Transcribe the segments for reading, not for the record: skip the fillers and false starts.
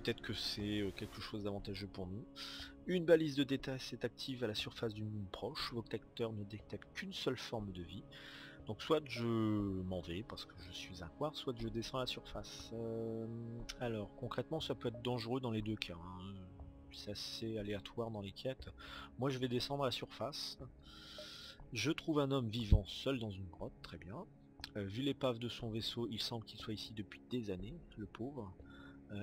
peut-être que c'est quelque chose d'avantageux pour nous. Une balise de détail est active à la surface d'une lune proche. Vos capteurs ne détectent qu'une seule forme de vie. Donc soit je m'en vais parce que je suis un quartz, soit je descends à la surface. Alors concrètement ça peut être dangereux dans les deux cas, hein. C'est assez aléatoire dans les quêtes. Moi je vais descendre à la surface. Je trouve un homme vivant seul dans une grotte, très bien. Vu l'épave de son vaisseau, il semble qu'il soit ici depuis des années, le pauvre.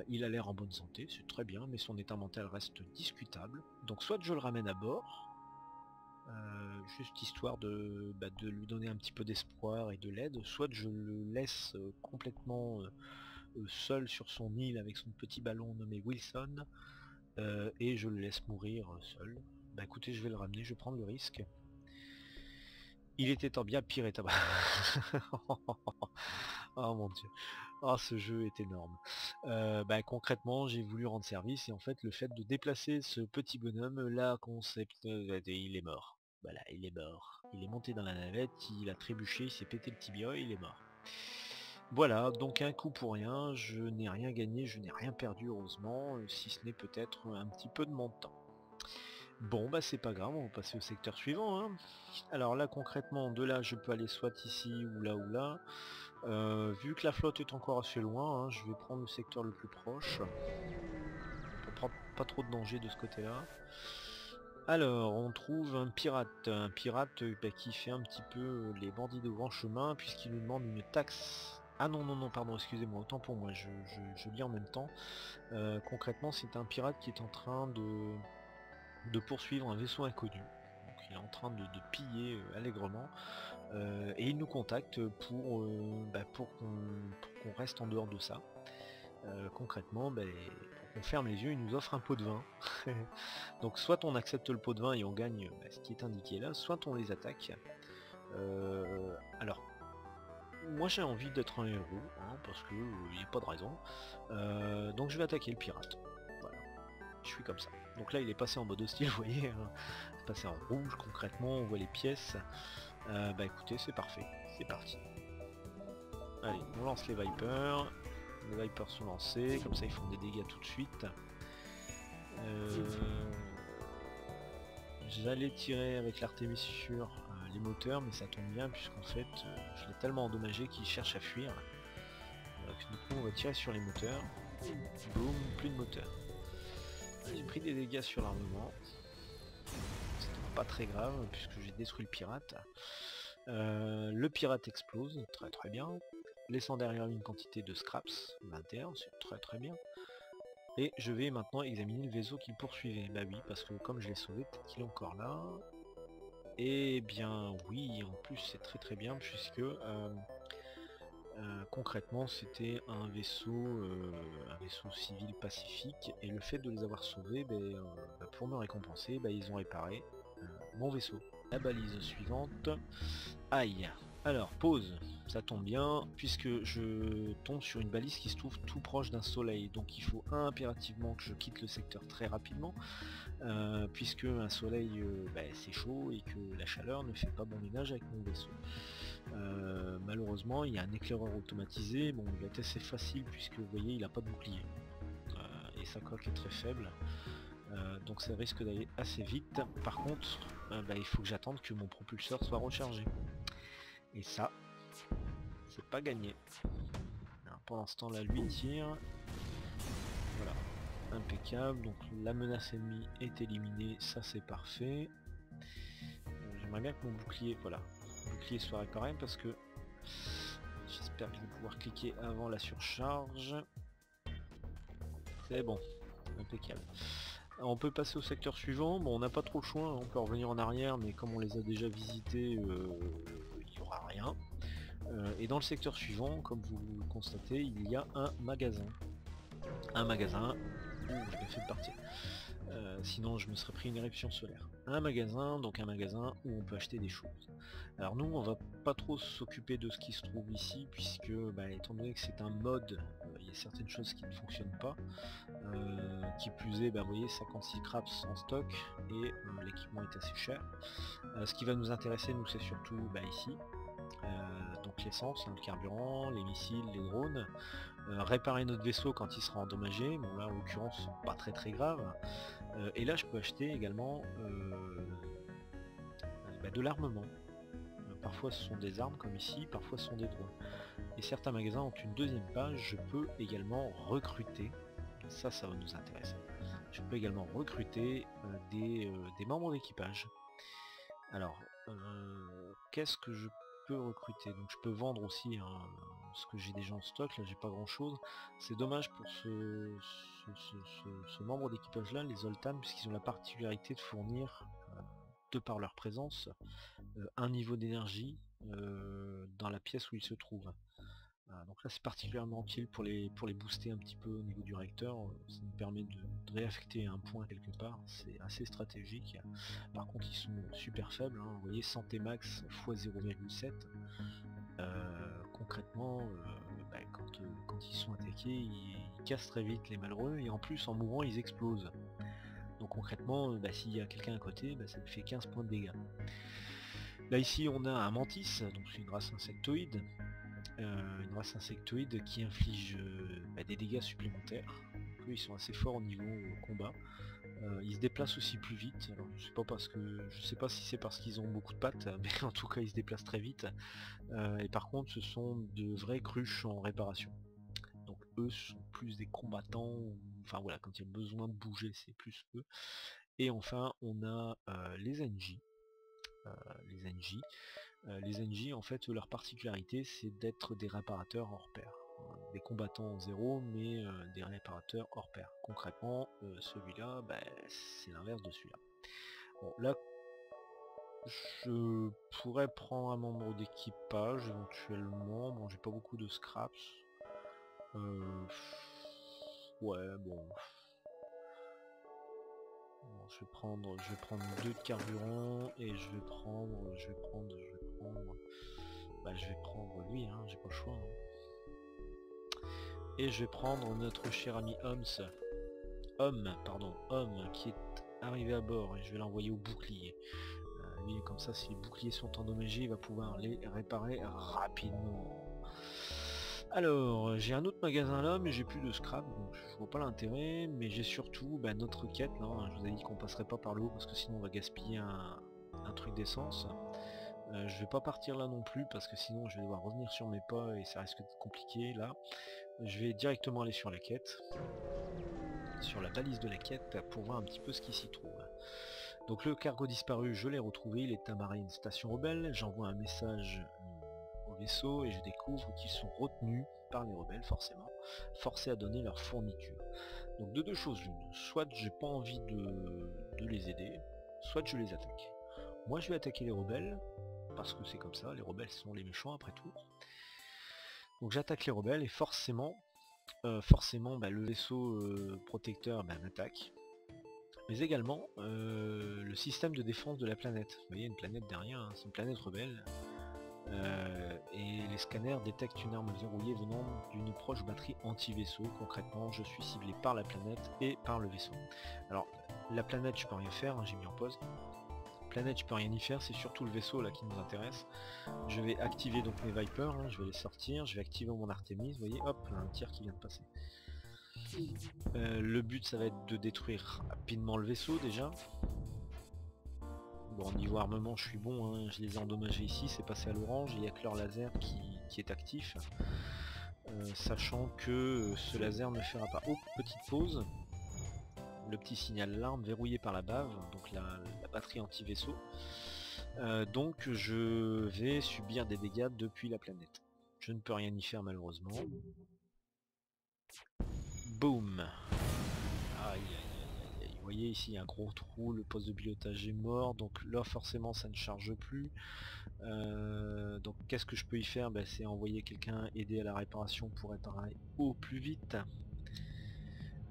Il a l'air en bonne santé, c'est très bien, mais son état mental reste discutable. Donc soit je le ramène à bord, juste histoire de lui donner un petit peu d'espoir et de l'aide, soit je le laisse complètement seul sur son île avec son petit ballon nommé Wilson, et je le laisse mourir seul. Bah écoutez, je vais le ramener, je vais prendre le risque. Il était en bien pire état. Oh mon dieu. Oh ce jeu est énorme. Bah concrètement j'ai voulu rendre service et en fait le fait de déplacer ce petit bonhomme là concept il est mort. Voilà, il est mort. Il est monté dans la navette, il a trébuché, il s'est pété le tibia et il est mort. Voilà, donc un coup pour rien, je n'ai rien gagné, je n'ai rien perdu heureusement, si ce n'est peut-être un petit peu de mon temps. Bon bah c'est pas grave, on va passer au secteur suivant, hein. Alors là concrètement de là je peux aller soit ici ou là ou là. Vu que la flotte est encore assez loin, hein, je vais prendre le secteur le plus proche. Pour prendre pas trop de danger de ce côté là. Alors on trouve un pirate bah, qui fait un petit peu les bandits de grand chemin puisqu'il nous demande une taxe. Ah non non non pardon excusez-moi, autant pour moi, je lis en même temps. Concrètement c'est un pirate qui est en train de poursuivre un vaisseau inconnu. Donc il est en train de piller allègrement. Et il nous contacte pour qu'on reste en dehors de ça. Concrètement, pour qu'on ferme les yeux, il nous offre un pot de vin. Donc soit on accepte le pot de vin et on gagne ce qui est indiqué là, soit on les attaque. Alors, moi j'ai envie d'être un héros, hein, parce que il n'y a pas de raison. Donc je vais attaquer le pirate. Voilà, je suis comme ça. Donc là il est passé en mode hostile, vous voyez, hein. Il est passé en rouge concrètement, on voit les pièces. Bah écoutez, c'est parfait, c'est parti. Allez, on lance les Vipers. Les Vipers sont lancés, comme ça ils font des dégâts tout de suite. J'allais tirer avec l'Artemis sur les moteurs, mais ça tombe bien puisqu'en fait je l'ai tellement endommagé qu'il cherche à fuir. Donc du coup on va tirer sur les moteurs. Boum, plus de moteur. J'ai pris des dégâts sur l'armement. C'était pas très grave puisque j'ai détruit le pirate. Le pirate explose, très très bien. Laissant derrière lui une quantité de scraps, 21, c'est très très bien. Et je vais maintenant examiner le vaisseau qu'il poursuivait. Bah oui, parce que comme je l'ai sauvé, peut-être qu'il est encore là. Eh bien oui, en plus c'est très très bien puisque concrètement c'était un vaisseau civil pacifique et le fait de les avoir sauvés, pour me récompenser, ils ont réparé mon vaisseau. La balise suivante. Aïe. Alors, pause. Ça tombe bien, puisque je tombe sur une balise qui se trouve tout proche d'un soleil. Donc il faut impérativement que je quitte le secteur très rapidement, puisque un soleil c'est chaud et que la chaleur ne fait pas bon ménage avec mon vaisseau. Malheureusement, il y a un éclaireur automatisé. Bon, il est assez facile puisque vous voyez, il n'a pas de bouclier. Et sa coque est très faible. Donc ça risque d'aller assez vite. Par contre, il faut que j'attende que mon propulseur soit rechargé. Et ça, c'est pas gagné. Alors, pendant ce temps là, lui tire. Voilà, impeccable. Donc la menace ennemie est éliminée, ça c'est parfait. J'aimerais bien que mon bouclier, voilà, mon bouclier soit réparé parce que j'espère que je vais pouvoir cliquer avant la surcharge. C'est bon, impeccable. Alors, on peut passer au secteur suivant. Bon, on n'a pas trop le choix, hein. On peut revenir en arrière, mais comme on les a déjà visités, il n'y aura rien. Et dans le secteur suivant, comme vous le constatez, il y a un magasin. Un magasin. Ouh, j'ai bien fait de partir. Sinon je me serais pris une éruption solaire. Un magasin, donc un magasin où on peut acheter des choses. Alors nous on va pas trop s'occuper de ce qui se trouve ici puisque étant donné que c'est un mode, il y a certaines choses qui ne fonctionnent pas. Qui plus est, vous voyez 56 craps en stock et l'équipement est assez cher. Ce qui va nous intéresser nous c'est surtout ici. Donc l'essence, le carburant, les missiles, les drones, réparer notre vaisseau quand il sera endommagé, bon là en l'occurrence pas très grave, et là je peux acheter également de l'armement. Parfois ce sont des armes comme ici, parfois ce sont des drones. Et certains magasins ont une deuxième page, je peux également recruter, ça va nous intéresser, je peux également recruter des membres d'équipage. Alors, qu'est-ce que je peux recruter? Donc je peux vendre aussi hein, ce que j'ai déjà en stock, là j'ai pas grand chose. C'est dommage pour ce membre d'équipage là, les Zoltan, puisqu'ils ont la particularité de fournir, de par leur présence, un niveau d'énergie dans la pièce où ils se trouvent. Donc là c'est particulièrement utile pour les booster un petit peu au niveau du réacteur, ça nous permet de réaffecter un point quelque part, c'est assez stratégique. Par contre ils sont super faibles, hein. Vous voyez santé max x 0,7, concrètement quand ils sont attaqués ils cassent très vite les malheureux et en plus en mourant ils explosent. Donc concrètement s'il y a quelqu'un à côté ça lui fait 15 points de dégâts. Là ici on a un mantis, donc c'est une race insectoïde. Qui inflige des dégâts supplémentaires. Donc, eux, ils sont assez forts au niveau combat. Ils se déplacent aussi plus vite. Alors, je sais pas si c'est parce qu'ils ont beaucoup de pattes, mais en tout cas ils se déplacent très vite. Et par contre ce sont de vraies cruches en réparation. Donc eux sont plus des combattants, enfin voilà, quand il y a besoin de bouger c'est plus eux. Et enfin on a les NJ. Les NJ en fait leur particularité c'est d'être des réparateurs hors pair. Des combattants en zéro mais des réparateurs hors pair. Concrètement celui-là c'est l'inverse de celui-là. Bon là je pourrais prendre un membre d'équipage éventuellement. Bon j'ai pas beaucoup de scraps. Ouais bon. Je vais prendre 2 de carburant et je vais prendre lui, hein, j'ai pas le choix. Hein. Et je vais prendre notre cher ami Homme, qui est arrivé à bord et je vais l'envoyer au bouclier. Lui comme ça si les boucliers sont endommagés il va pouvoir les réparer rapidement. Alors, j'ai un autre magasin là, mais j'ai plus de scrap, donc je vois pas l'intérêt, mais j'ai surtout notre quête là, hein. Je vous ai dit qu'on passerait pas par le haut parce que sinon on va gaspiller un truc d'essence. Je vais pas partir là non plus parce que sinon je vais devoir revenir sur mes pas et ça risque d'être compliqué là. Je vais directement aller sur la quête, sur la balise de la quête pour voir un petit peu ce qui s'y trouve. Donc le cargo disparu, je l'ai retrouvé, il est amarré à une station rebelle, j'envoie un message au vaisseau et je découvre qu'ils sont retenus par les rebelles forcément, forcés à donner leur fourniture. Donc de deux choses l'une, soit j'ai pas envie de les aider, soit je les attaque. Moi je vais attaquer les rebelles, parce que c'est comme ça, les rebelles sont les méchants après tout. Donc j'attaque les rebelles et forcément le vaisseau protecteur m'attaque. Mais également le système de défense de la planète. Vous voyez une planète derrière, hein, c'est une planète rebelle. Et les scanners détectent une arme verrouillée venant d'une proche batterie anti-vaisseau. Concrètement, je suis ciblé par la planète et par le vaisseau. Alors, la planète, je peux rien faire, hein, j'ai mis en pause. Planète, je peux rien y faire, c'est surtout le vaisseau là qui nous intéresse. Je vais activer donc mes Vipers, hein, je vais les sortir, je vais activer mon Artemis, vous voyez, hop, un tir qui vient de passer. Le but, ça va être de détruire rapidement le vaisseau déjà. Bon, niveau armement je suis bon, hein, je les ai endommagés ici, c'est passé à l'orange, il n'y a que leur laser qui est actif. Sachant que ce laser ne fera pas... Oh, petite pause. Le petit signal alarme verrouillé par la bave, donc la batterie anti-vaisseau. Donc je vais subir des dégâts depuis la planète. Je ne peux rien y faire malheureusement. Boum. Aïe. Vous voyez ici il y a un gros trou, le poste de pilotage est mort, donc là forcément ça ne charge plus. Donc qu'est-ce que je peux y faire? C'est envoyer quelqu'un aider à la réparation pour réparer au plus vite.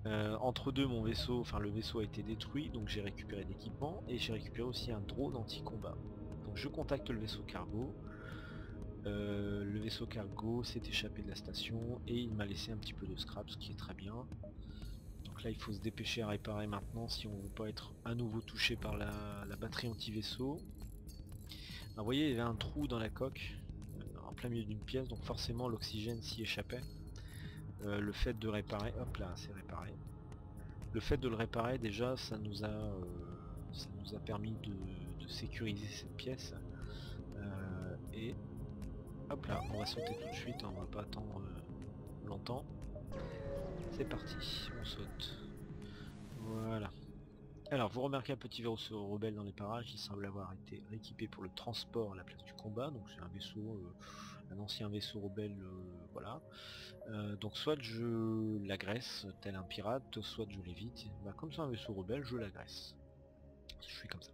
Entre deux mon vaisseau, le vaisseau a été détruit, donc j'ai récupéré l'équipement et j'ai récupéré aussi un drone anti-combat. Donc je contacte le vaisseau cargo. Le vaisseau cargo s'est échappé de la station et il m'a laissé un petit peu de scrap, ce qui est très bien. Donc là il faut se dépêcher à réparer maintenant si on ne veut pas être à nouveau touché par la batterie anti-vaisseau. Vous voyez il y avait un trou dans la coque, plein milieu d'une pièce, donc forcément l'oxygène s'y échappait. Le fait de réparer, hop là, c'est réparé. Le fait de le réparer déjà, ça nous a permis de sécuriser cette pièce. Et hop là, on va sauter tout de suite, hein, on va pas attendre longtemps. C'est parti, on saute. Voilà. Alors, vous remarquez un petit vaisseau rebelle dans les parages, il semble avoir été rééquipé pour le transport à la place du combat, donc c'est un vaisseau, un ancien vaisseau rebelle, voilà. Donc soit je l'agresse tel un pirate, soit je l'évite. Bah, comme c'est un vaisseau rebelle, je l'agresse. Je suis comme ça.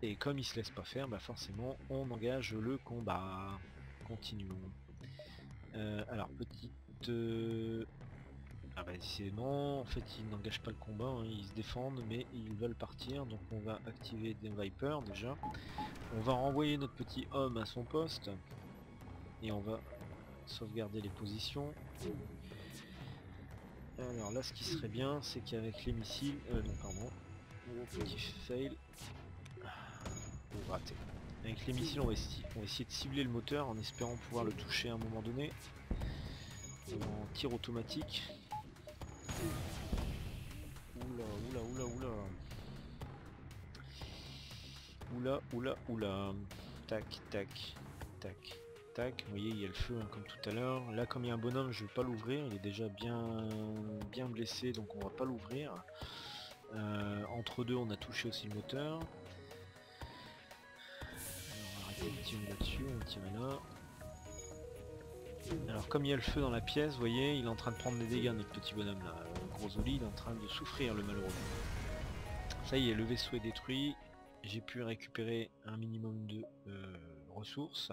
Et comme il se laisse pas faire, bah forcément on engage le combat. Continuons. Alors petite... Ah bah décidément, en fait ils n'engagent pas le combat, hein, ils se défendent mais ils veulent partir, donc on va activer des Vipers déjà. On va renvoyer notre petit homme à son poste. Et on va sauvegarder les positions. Alors là ce qui serait bien c'est qu'avec les missiles... non pardon. Oh, petit fail. Oh, raté. Avec les missiles on va essayer de cibler le moteur en espérant pouvoir le toucher à un moment donné. En tir automatique. Oula, oula, oula, oula. Oula, oula, oula. Tac, tac, tac, tac. Vous voyez, il y a le feu hein, comme tout à l'heure. Là, comme il y a un bonhomme, je vais pas l'ouvrir. Il est déjà bien blessé, donc on va pas l'ouvrir. Entre deux, on a touché aussi le moteur. On va arrêter de tirer là-dessus, on va tirer là. Alors comme il y a le feu dans la pièce, vous voyez, il est en train de prendre des dégâts, notre petit bonhomme là. Gros Oli, il est en train de souffrir, le malheureux. Ça y est, le vaisseau est détruit. J'ai pu récupérer un minimum de ressources.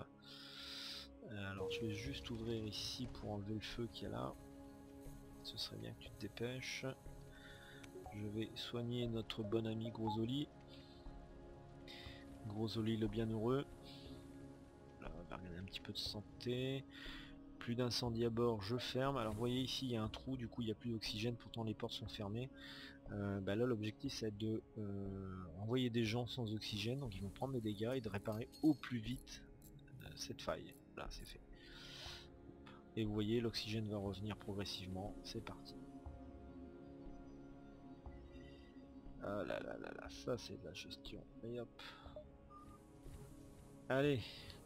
Alors je vais juste ouvrir ici pour enlever le feu qu'il y a là. Ce serait bien que tu te dépêches. Je vais soigner notre bon ami Gros Oli. Gros Oli le bienheureux. Là, on va regarder un petit peu de santé. Plus d'incendie à bord, je ferme. Alors vous voyez ici il y a un trou, du coup il n'y a plus d'oxygène, pourtant les portes sont fermées. Là l'objectif c'est de envoyer des gens sans oxygène, donc ils vont prendre des dégâts et de réparer au plus vite cette faille. Là c'est fait. Et vous voyez l'oxygène va revenir progressivement, c'est parti. Ah là là là là, ça c'est de la gestion. Et hop. Allez,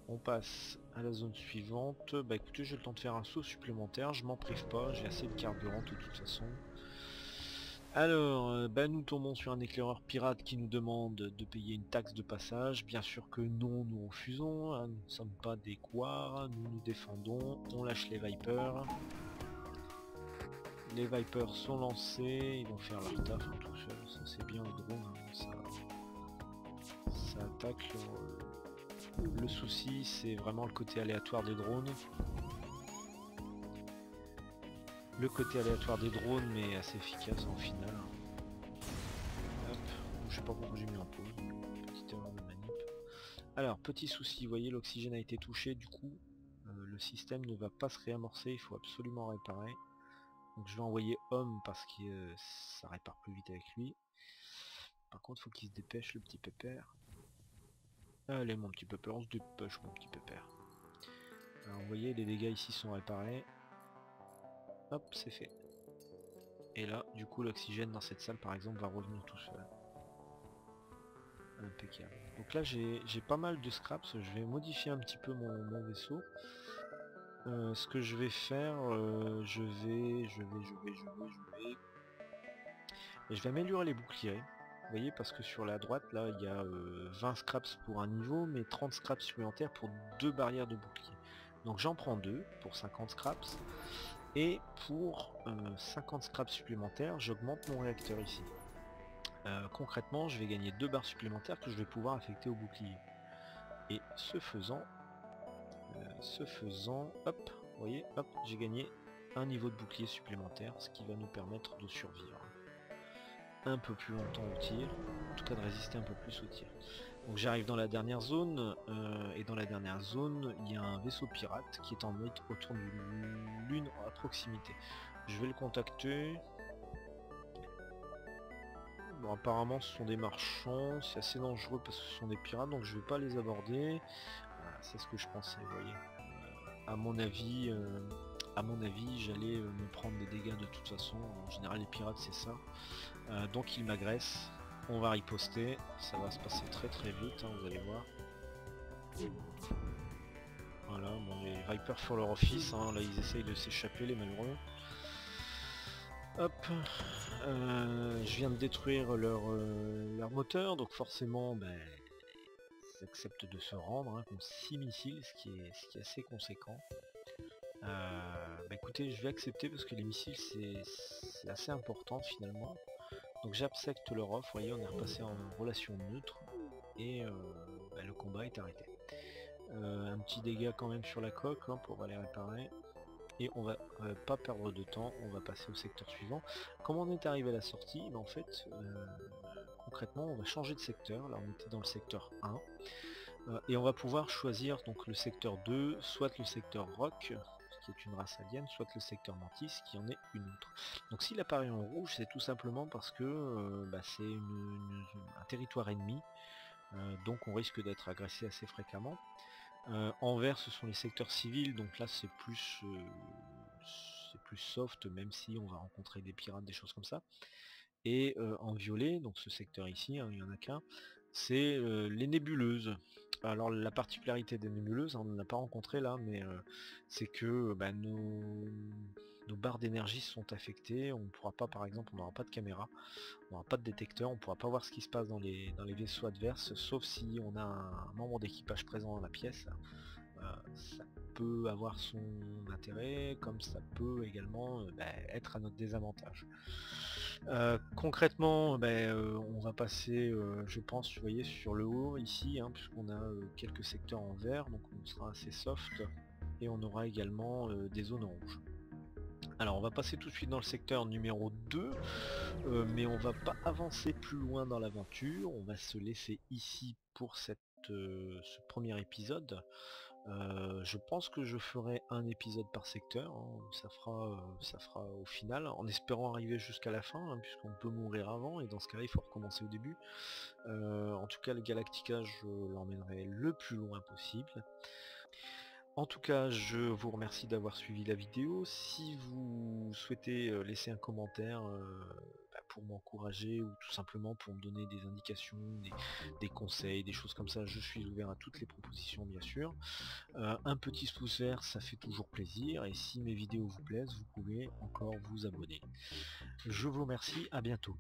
on passe à la zone suivante. Bah écoutez, j'ai le temps de faire un saut supplémentaire, je m'en prive pas, j'ai assez de carburant de toute façon. Alors, nous tombons sur un éclaireur pirate qui nous demande de payer une taxe de passage. Bien sûr que non, nous refusons, hein, nous ne sommes pas des couards, nous nous défendons, on lâche les Vipers. Les Vipers sont lancés, ils vont faire leur taf hein, tout seuls, ça c'est bien le drone, hein, ça attaque. Le souci c'est vraiment le côté aléatoire des drones. Le côté aléatoire des drones mais assez efficace en final. Hop, je sais pas pourquoi j'ai mis en pause, petite erreur de manip. Alors petit souci, vous voyez l'oxygène a été touché, du coup le système ne va pas se réamorcer, il faut absolument réparer. Donc je vais envoyer homme parce que ça répare plus vite avec lui. Par contre il faut qu'il se dépêche le petit pépère. Allez mon petit pépère, on se dépêche mon petit pépère. Alors vous voyez les dégâts ici sont réparés. Hop, c'est fait. Et là, du coup, l'oxygène dans cette salle, par exemple, va revenir tout seul. Impeccable. Donc là, j'ai pas mal de scraps. Je vais modifier un petit peu mon vaisseau. Ce que je vais faire, je vais améliorer les boucliers. Vous voyez, parce que sur la droite, là, il y a 20 scraps pour un niveau, mais 30 scraps supplémentaires pour 2 barrières de bouclier. Donc j'en prends 2 pour 50 scraps. Et pour 50 scraps supplémentaires, j'augmente mon réacteur ici. Concrètement, je vais gagner 2 barres supplémentaires que je vais pouvoir affecter au bouclier. Et ce faisant, hop, vous voyez, hop, j'ai gagné un niveau de bouclier supplémentaire, ce qui va nous permettre de survivre un peu plus longtemps au tir, en tout cas de résister un peu plus au tir. Donc j'arrive dans la dernière zone, et dans la dernière zone, il y a un vaisseau pirate qui est en mode autour d'une lune à proximité. Je vais le contacter. Bon, apparemment ce sont des marchands, c'est assez dangereux parce que ce sont des pirates, donc je vais pas les aborder. c'est ce que je pensais, vous voyez. À mon avis, j'allais me prendre des dégâts de toute façon. En général, les pirates, c'est ça. Donc ils m'agressent. On va riposter. Ça va se passer très très vite, hein, vous allez voir. Voilà, bon, les Vipers font leur office. Hein, là, ils essayent de s'échapper, les malheureux. Hop, je viens de détruire leur moteur, donc forcément, ben, ils acceptent de se rendre, hein, contre 6 missiles, ce qui est assez conséquent. Bah écoutez, je vais accepter parce que les missiles c'est assez important finalement. Donc j'accepte leur offre, vous voyez, on est repassé en relation neutre et bah, le combat est arrêté. Un petit dégât quand même sur la coque hein, pour aller réparer. Et on va pas perdre de temps, on va passer au secteur suivant. Comment on est arrivé à la sortie? En fait, concrètement, on va changer de secteur. Là, on était dans le secteur 1. Et on va pouvoir choisir donc le secteur 2, soit le secteur Rock, qui est une race alien, soit le secteur Mantis, qui en est une autre. Donc s'il apparaît en rouge, c'est tout simplement parce que bah, c'est un territoire ennemi, donc on risque d'être agressé assez fréquemment. En vert, ce sont les secteurs civils, donc là c'est plus soft, même si on va rencontrer des pirates, des choses comme ça. Et en violet, donc ce secteur ici, hein, il n'y en a qu'un, c'est les nébuleuses. Alors la particularité des nébuleuses, hein, on n'en a pas rencontré là, mais c'est que bah, nos barres d'énergie sont affectées, on ne pourra pas, par exemple, on n'aura pas de caméra, on n'aura pas de détecteur, on ne pourra pas voir ce qui se passe dans les vaisseaux adverses, sauf si on a un membre d'équipage présent dans la pièce. Ça peut avoir son intérêt, comme ça peut également bah, être à notre désavantage. Concrètement, on va passer, je pense, vous voyez, sur le haut ici, hein, puisqu'on a quelques secteurs en vert, donc on sera assez soft, et on aura également des zones rouges. Alors on va passer tout de suite dans le secteur numéro 2, mais on va pas avancer plus loin dans l'aventure, on va se laisser ici pour ce premier épisode. Je pense que je ferai un épisode par secteur, hein, ça fera au final, en espérant arriver jusqu'à la fin, hein, puisqu'on peut mourir avant, et dans ce cas-là il faut recommencer au début. En tout cas le Galactica je l'emmènerai le plus loin possible. En tout cas, je vous remercie d'avoir suivi la vidéo. Si vous souhaitez laisser un commentaire bah, pour m'encourager ou tout simplement pour me donner des indications, des conseils, des choses comme ça, je suis ouvert à toutes les propositions bien sûr. Un petit pouce vert, ça fait toujours plaisir. Et si mes vidéos vous plaisent, vous pouvez encore vous abonner. Je vous remercie, à bientôt.